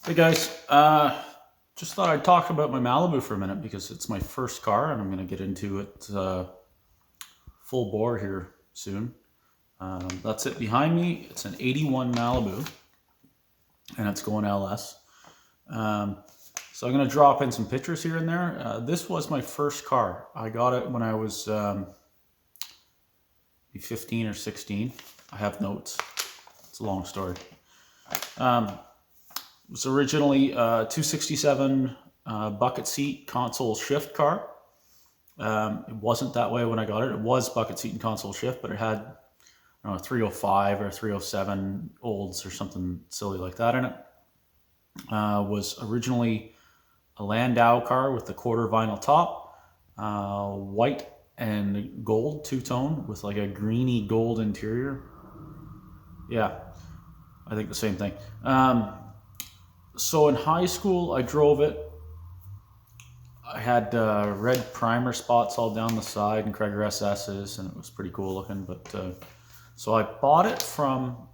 Hey guys, just thought I'd talk about my Malibu for a minute because it's my first car and I'm going to get into it full bore here soon. That's it behind me. It's an 81 Malibu and it's going LS. Um, so I'm going to drop in some pictures here and there. This was my first car. I got it when I was 15 or 16. I have notes. It's a long story. It was originally a 267 bucket seat console shift car. It wasn't that way when I got it. It was bucket seat and console shift, but it had, I don't know, 305 or 307 olds or something silly like that in it. Was originally a Landau car with the quarter vinyl top, white and gold two-tone with like a greeny gold interior. Yeah, I think the same thing. So in high school, I drove it. I had red primer spots all down the side and Craig SS's, and it was pretty cool looking. But so I bought it from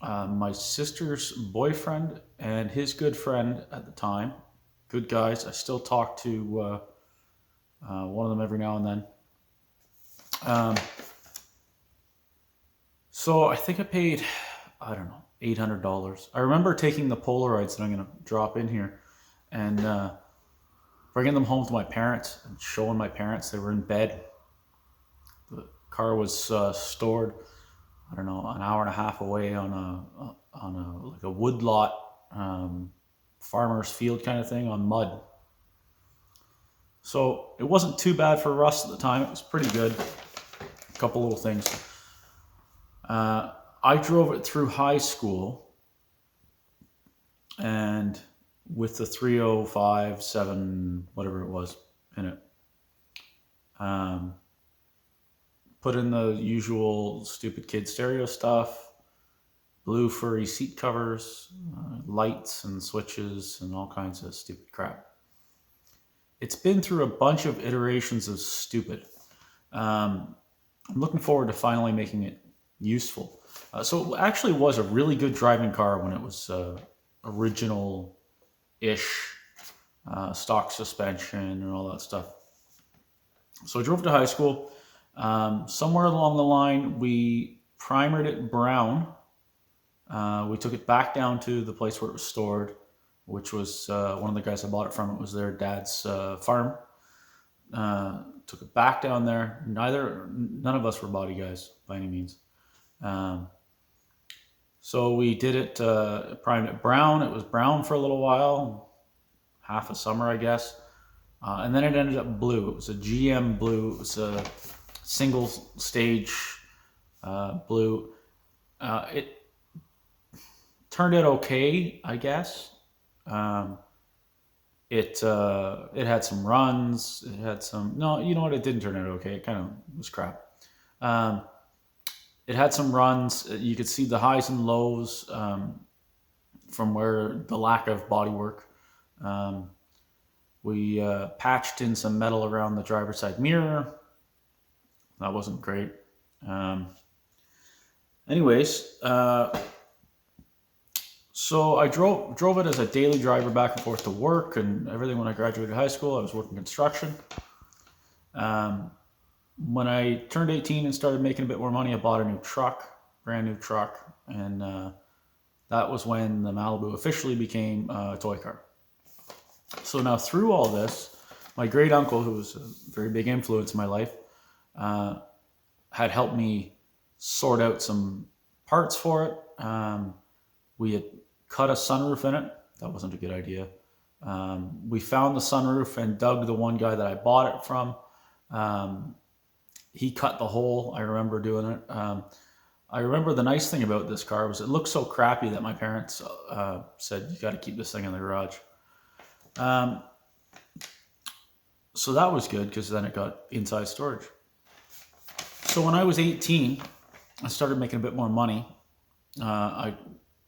my sister's boyfriend and his good friend at the time. Good guys. I still talk to one of them every now and then. So I think I paid, I don't know, $800. I remember taking the Polaroids that I'm going to drop in here and bringing them home to my parents and showing my parents. They were in bed. The car was stored, I don't know, an hour and a half away on a like a woodlot, farmer's field kind of thing on mud. So it wasn't too bad for rust at the time. It was pretty good. A couple little things. I drove it through high school, and with the 305, 7, whatever it was in it. Put in the usual stupid kid stereo stuff, blue furry seat covers, lights and switches and all kinds of stupid crap. It's been through a bunch of iterations of stupid. I'm looking forward to finally making it useful. So it actually was a really good driving car when it was original-ish, stock suspension and all that stuff. So I drove to high school. Somewhere along the line, we primered it brown. We took it back down to the place where it was stored, which was one of the guys I bought it from. It was their dad's farm. Took it back down there. None of us were body guys by any means. So we did it, primed it brown. It was brown for a little while, half a summer, I guess. And then it ended up blue. It was a GM blue. It was a single stage blue. It turned out okay, I guess. It had some runs. It had some, no, you know what? It didn't turn out okay. It kind of was crap. It had some runs. You could see the highs and lows from where the lack of bodywork. We patched in some metal around the driver's side mirror. That wasn't great. Anyways, so I drove it as a daily driver back and forth to work and everything. When I graduated high school, I was working construction. When I turned 18 and started making a bit more money, I bought a new truck, brand new truck, and that was when the Malibu officially became a toy car. So now through all this, my great uncle, who was a very big influence in my life, had helped me sort out some parts for it. We had cut a sunroof in it. That wasn't a good idea. We found the sunroof, and Doug, the one guy that I bought it from, he cut the hole. I remember doing it. I remember the nice thing about this car was it looked so crappy that my parents said, you got to keep this thing in the garage. So that was good because then it got inside storage. So when I was 18, I started making a bit more money. I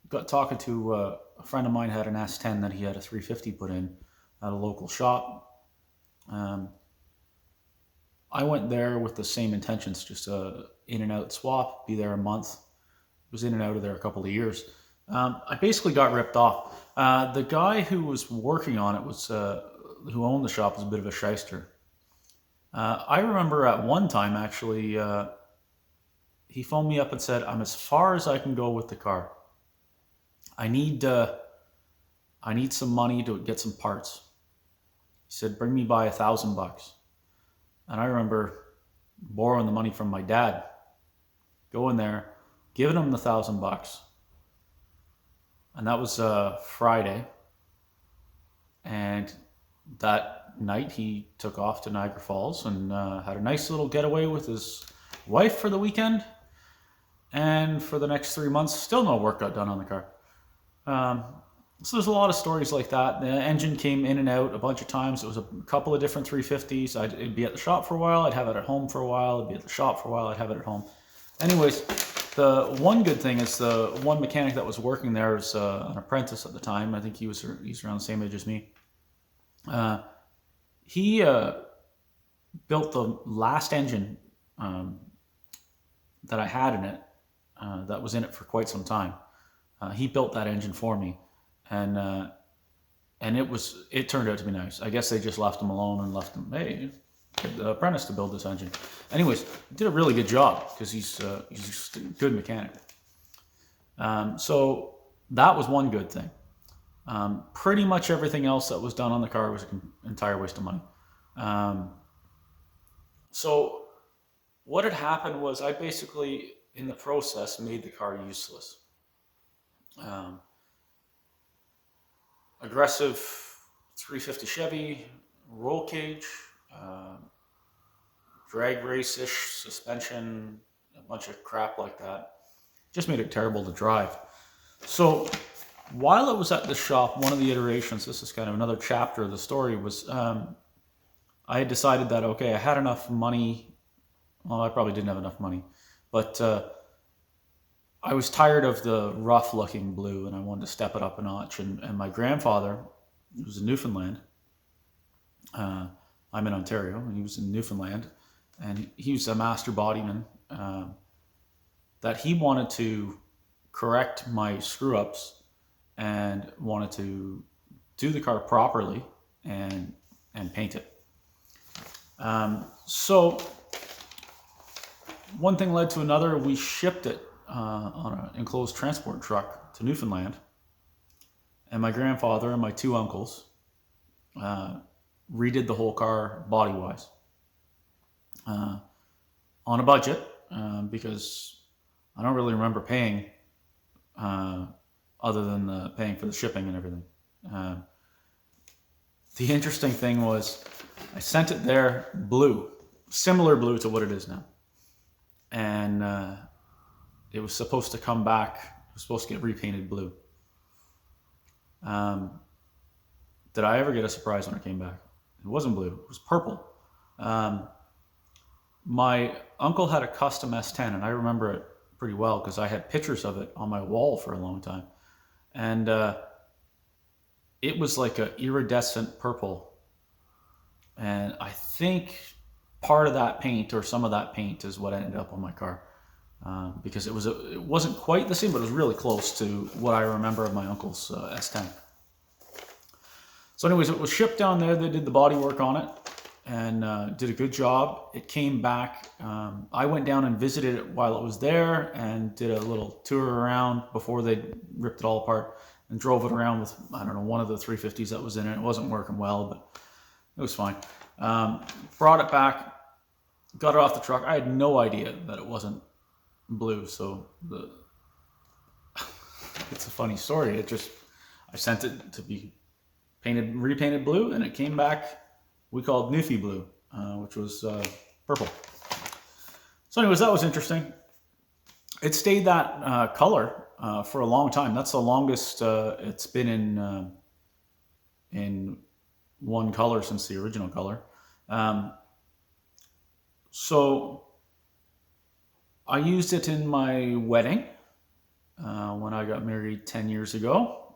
got talking to a friend of mine who had an S10 that he had a 350 put in at a local shop. I went there with the same intentions, just a in and out swap, be there a month. Was in and out of there a couple of years. I basically got ripped off. The guy who was working on it was, who owned the shop, was a bit of a shyster. I remember at one time actually, he phoned me up and said, "I'm as far as I can go with the car. I need some money to get some parts." He said, "Bring me by $1,000." And I remember borrowing the money from my dad, going there, giving him the $1,000. And that was Friday. And that night he took off to Niagara Falls and had a nice little getaway with his wife for the weekend. And for the next 3 months, still no work got done on the car. So there's a lot of stories like that. The engine came in and out a bunch of times. It was a couple of different 350s. It'd be at the shop for a while. I'd have it at home for a while. It'd be at the shop for a while. I'd have it at home. Anyways, the one good thing is the one mechanic that was working there was an apprentice at the time. I think he's around the same age as me. He built the last engine that I had in it, that was in it for quite some time. He built that engine for me, and it turned out to be nice. I guess they just left him alone and left him, hey, get the apprentice to build this engine. Anyways, he did a really good job because he's just a good mechanic. So that was one good thing. Pretty much everything else that was done on the car was an entire waste of money. So what had happened was I basically, in the process, made the car useless. Aggressive 350 Chevy, roll cage, drag race-ish suspension, a bunch of crap like that. Just made it terrible to drive. So while it was at the shop, one of the iterations, this is kind of another chapter of the story, was I had decided that, okay, I had enough money. Well, I probably didn't have enough money, but I was tired of the rough looking blue and I wanted to step it up a notch. And my grandfather, who was in Newfoundland, I'm in Ontario, and he was in Newfoundland, and he was a master bodyman, that he wanted to correct my screw ups and wanted to do the car properly and paint it. So one thing led to another. We shipped it on an enclosed transport truck to Newfoundland, and my grandfather and my two uncles redid the whole car body-wise on a budget, because I don't really remember paying other than paying for the shipping and everything. The interesting thing was I sent it there blue, similar blue to what it is now, and it was supposed to come back. It was supposed to get repainted blue. Did I ever get a surprise when it came back? It wasn't blue. It was purple. My uncle had a custom S10, and I remember it pretty well because I had pictures of it on my wall for a long time. And it was like an iridescent purple. And I think part of that paint, or some of that paint, is what ended up on my car. Because it wasn't quite the same, but it was really close to what I remember of my uncle's S10. So anyways, it was shipped down there. They did the body work on it and did a good job. It came back. I went down and visited it while it was there and did a little tour around before they ripped it all apart, and drove it around with, I don't know, one of the 350s that was in it. It wasn't working well, but it was fine. Brought it back, got it off the truck. I had no idea that it wasn't blue, so it's a funny story. I sent it to be repainted blue, and it came back, we called Newfie blue, which was purple. So anyways, that was interesting. It stayed that color for a long time. That's the longest it's been in one color since the original color. So I used it in my wedding when I got married 10 years ago.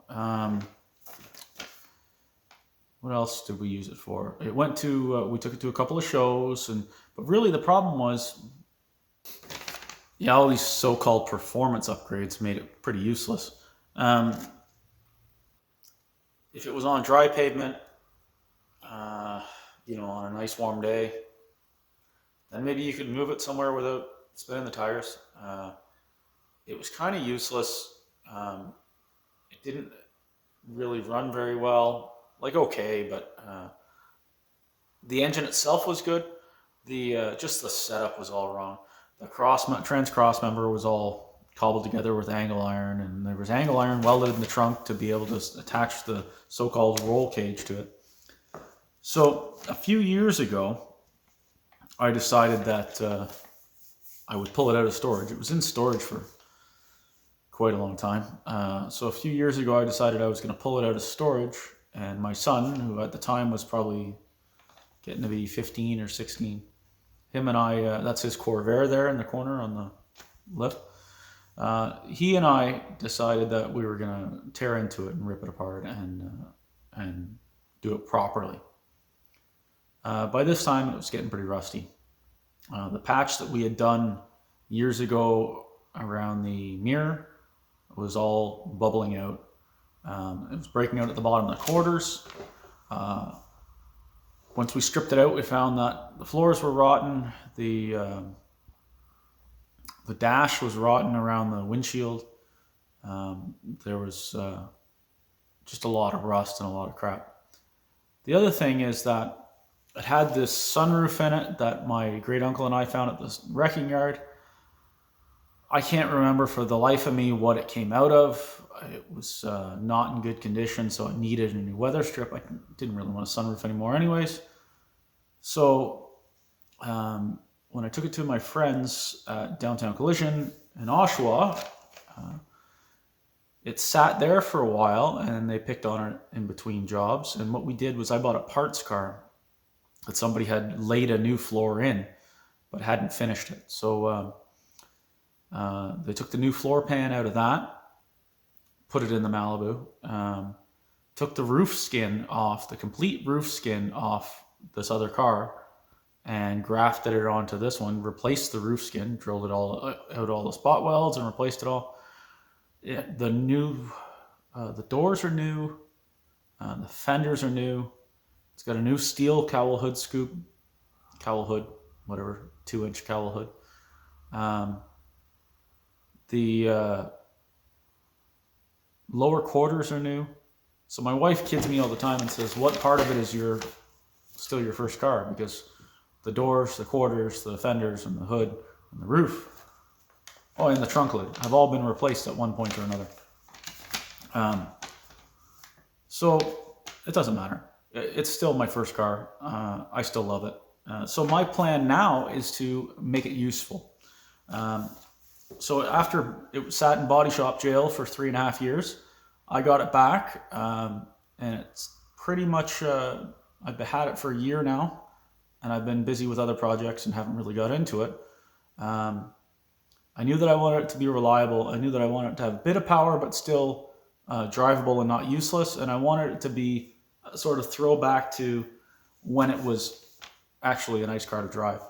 What else did we use it for? It went to, we took it to a couple of shows, but really the problem was, all these so-called performance upgrades made it pretty useless. If it was on dry pavement, on a nice warm day, then maybe you could move it somewhere without spinning the tires. It was kind of useless. It didn't really run very well. Like, okay, but the engine itself was good. Just the setup was all wrong. The trans cross member was all cobbled together with angle iron, and there was angle iron welded in the trunk to be able to attach the so-called roll cage to it. So a few years ago, I decided that I would pull it out of storage. It was in storage for quite a long time. So a few years ago, I decided I was going to pull it out of storage, and my son, who at the time was probably getting to be 15 or 16, him and I, that's his Corvair there in the corner on the left. He and I decided that we were going to tear into it and rip it apart and do it properly. By this time, it was getting pretty rusty. The patch that we had done years ago around the mirror was all bubbling out. It was breaking out at the bottom of the quarters. Once we stripped it out, we found that the floors were rotten. The dash was rotten around the windshield. There was just a lot of rust and a lot of crap. The other thing is that it had this sunroof in it that my great uncle and I found at the wrecking yard. I can't remember for the life of me what it came out of. It was not in good condition, so it needed a new weather strip. I didn't really want a sunroof anymore anyways. So when I took it to my friends at Downtown Collision in Oshawa, it sat there for a while, and they picked on it in between jobs. And what we did was I bought a parts car that somebody had laid a new floor in, but hadn't finished it. So they took the new floor pan out of that, put it in the Malibu, took the roof skin off, the complete roof skin off this other car, and grafted it onto this one, replaced the roof skin, drilled it all out, all the spot welds, and replaced it all. The doors are new, the fenders are new. It's got a new steel cowl hood scoop, whatever, 2-inch cowl hood. The lower quarters are new. So my wife kids me all the time and says, what part of it is still your first car? Because the doors, the quarters, the fenders, and the hood, and the roof, and the trunk lid have all been replaced at one point or another. So it doesn't matter. It's still my first car. I still love it. So my plan now is to make it useful. So after it sat in body shop jail for 3.5 years, I got it back, and it's pretty much, I've had it for a year now, and I've been busy with other projects and haven't really got into it. I knew that I wanted it to be reliable. I knew that I wanted it to have a bit of power, but still drivable and not useless. And I wanted it to be a sort of throwback to when it was actually a nice car to drive.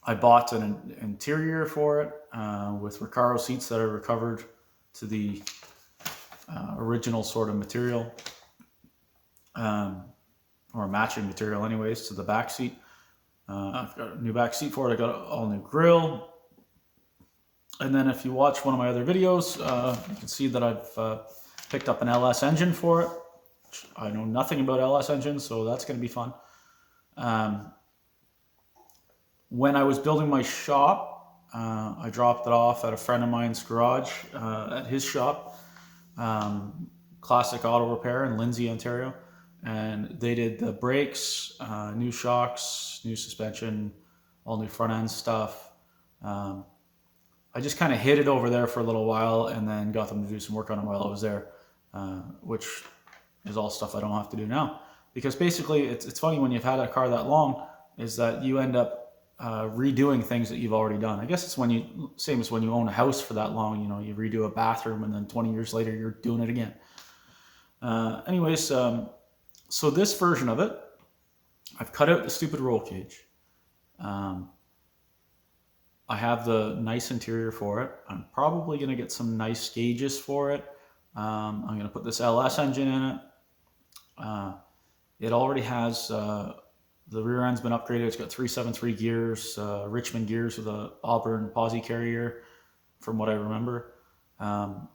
I bought an interior for it with Recaro seats that are recovered to the original sort of material, or matching material anyways, to the back seat. I've got a new back seat for it. I got an all new grille. And then if you watch one of my other videos, you can see that I've picked up an LS engine for it. I know nothing about LS engines, so that's going to be fun. When I was building my shop, I dropped it off at a friend of mine's garage at his shop, Classic Auto Repair in Lindsay, Ontario. And they did the brakes, new shocks, new suspension, all new front end stuff. I just kind of hid it over there for a little while and then got them to do some work on it while I was there, which is all stuff I don't have to do now. Because basically, it's funny when you've had a car that long, is that you end up redoing things that you've already done. I guess it's same as when you own a house for that long. You redo a bathroom and then 20 years later you're doing it again. Anyways, so this version of it, I've cut out the stupid roll cage. I have the nice interior for it. I'm probably going to get some nice gauges for it. I'm going to put this LS engine in it. It already has, the rear end's been upgraded. It's got 373 gears, Richmond gears with a Auburn posi carrier, from what I remember.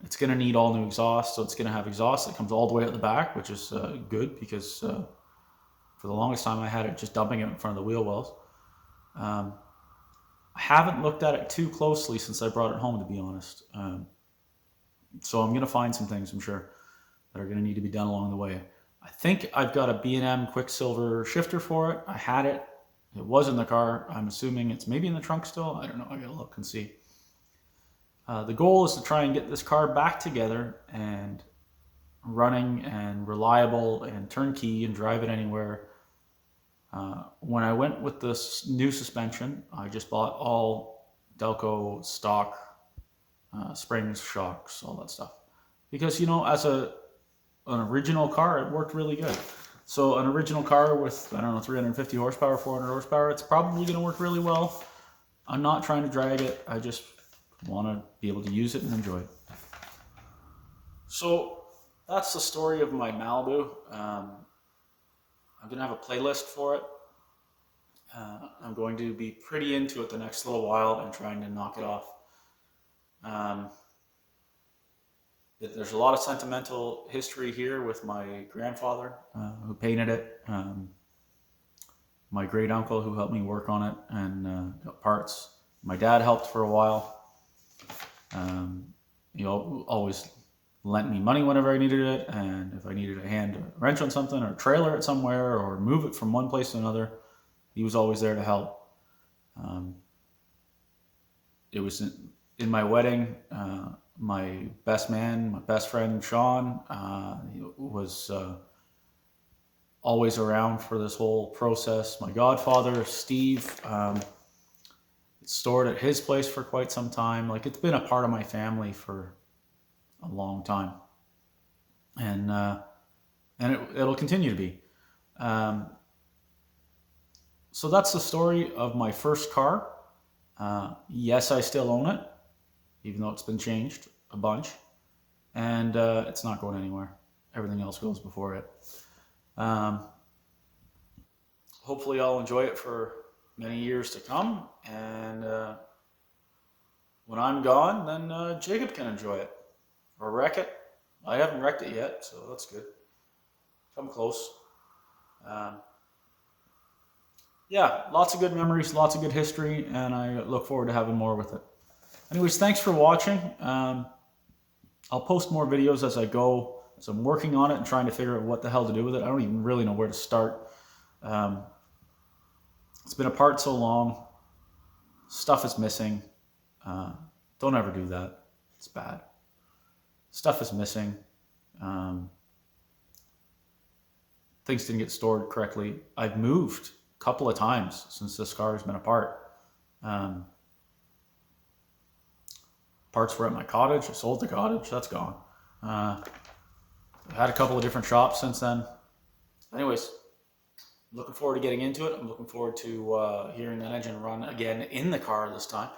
It's going to need all new exhaust, so it's going to have exhaust that comes all the way out the back, which is good, because for the longest time I had it just dumping it in front of the wheel wells. I haven't looked at it too closely since I brought it home, to be honest. So I'm going to find some things, I'm sure, that are going to need to be done along the way. I think I've got a B&M Quicksilver shifter for it. I had it. It was in the car. I'm assuming it's maybe in the trunk still. I don't know. I got to look and see. The goal is to try and get this car back together and running and reliable and turnkey and drive it anywhere. When I went with this new suspension, I just bought all Delco stock springs, shocks, all that stuff. Because, you know, as an original car, it worked really good. So an original car with, I don't know, 350 horsepower, 400 horsepower, it's probably going to work really well. I'm not trying to drag it. I just want to be able to use it and enjoy it. So that's the story of my Malibu. I'm going to have a playlist for it. I'm going to be pretty into it the next little while and trying to knock it off. There's a lot of sentimental history here with my grandfather who painted it, my great uncle who helped me work on it and got parts. My dad helped for a while. He always lent me money whenever I needed it, and if I needed a hand wrench on something or trailer it somewhere or move it from one place to another, he was always there to help. It was in my wedding. My best man, my best friend, Sean, was always around for this whole process. My godfather, Steve, stored at his place for quite some time. Like, it's been a part of my family for a long time. And it'll continue to be. So that's the story of my first car. Yes, I still own it, even though it's been changed a bunch, and it's not going anywhere. Everything else goes before it. Hopefully I'll enjoy it for many years to come, and when I'm gone, then Jacob can enjoy it, or wreck it. I haven't wrecked it yet, so that's good. Come close. Yeah, lots of good memories, lots of good history, and I look forward to having more with it. Anyways, thanks for watching. I'll post more videos as I go, as I'm working on it and trying to figure out what the hell to do with it. I don't even really know where to start. It's been apart so long. Stuff is missing. Don't ever do that. It's bad. Stuff is missing. Things didn't get stored correctly. I've moved a couple of times since this car has been apart. Parts were at my cottage. I sold the cottage. That's gone. I've had a couple of different shops since then. Anyways, looking forward to getting into it. I'm looking forward to hearing that engine run again in the car this time.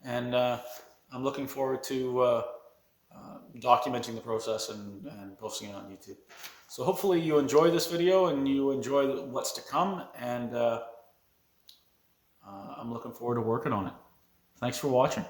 And I'm looking forward to documenting the process and posting it on YouTube. So hopefully you enjoy this video and you enjoy what's to come. And I'm looking forward to working on it. Thanks for watching.